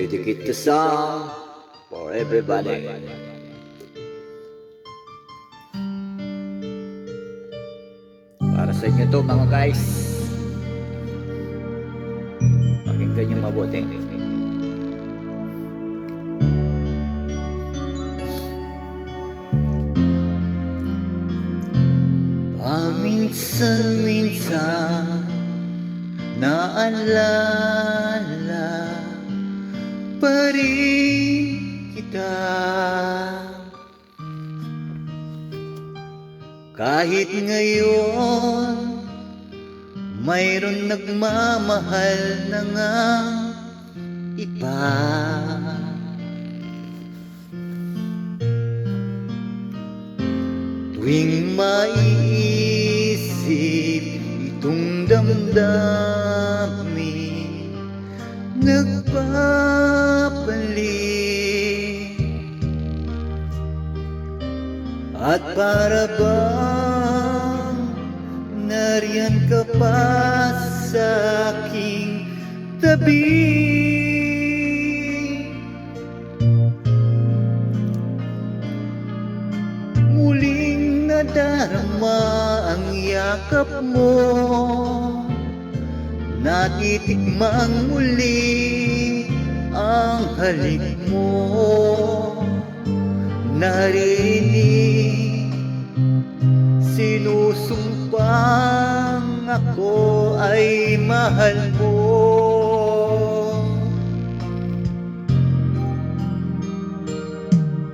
Dedicate the song for everybody. Para sa inyo to mga guys. Pakinggan nyo mabuti. Paminsan-minsan naalala pa rin kita, kahit ngayon mayroon nagmamahal na nga iba. Tuwing maiisip itong damdamin, nagpapalit, at para bang nariyan ka pa sa aking tabi. Muling nadarama ang yakap mo, natitikmang muli ang halik mo, narinig sinusumpang ako ay mahal mo.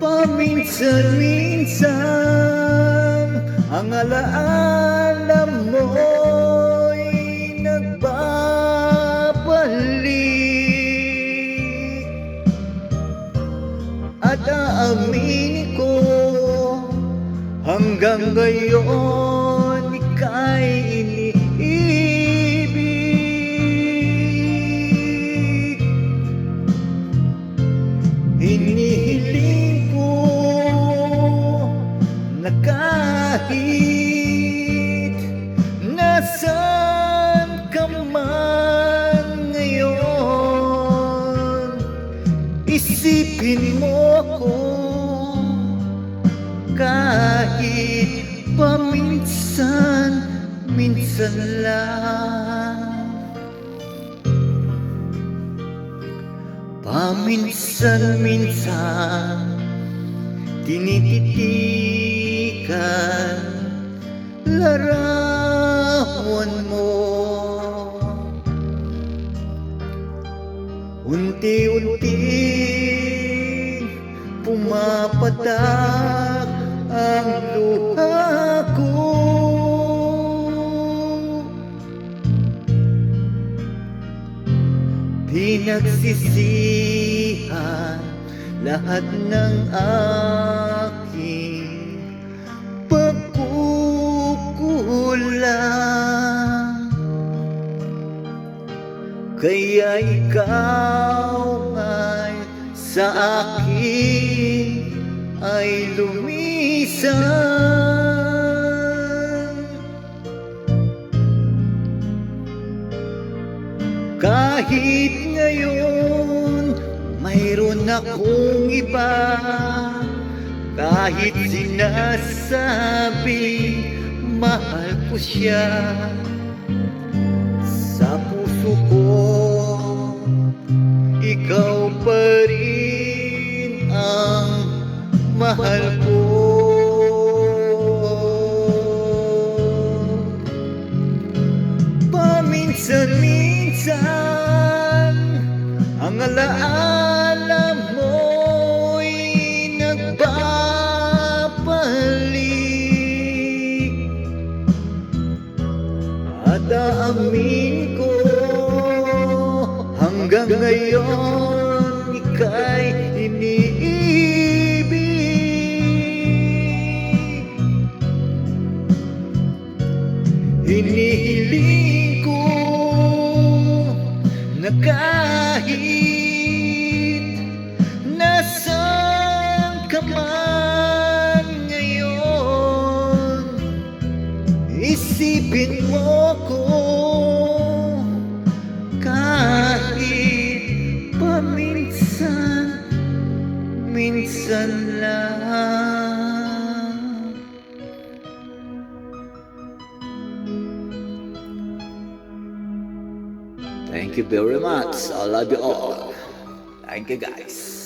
Paminsan-minsan ang alaala mo'y nagbabalik, at aaminin ko hanggang ngayon ika'y iniibig. Hinihiling ko na kahit nasaan ka man ngayon, isipin mo ako kahit paminsan-minsan lang. Paminsan-minsan tinititikan larawan mo, unti-unting pumapatak ang luha ko. Pinagsisihan lahat ng aking pagkukulang, kaya ikaw ay sa akin ay lumisan. Kahit ngayon mayroon akong iba, kahit sinasabi mahal ko siya, sa puso ko ikaw pa rin ang mahal ko. Paminsan-minsan ang alaala mo'y nagbabalik, at aamin ko hanggang ngayon ika'y iniibig. Hinihiling ko na kahit nasaan ka man ngayon, isipin mo ko kahit paminsan. minsan lang. Thank you very much. I love you all. Thank you guys.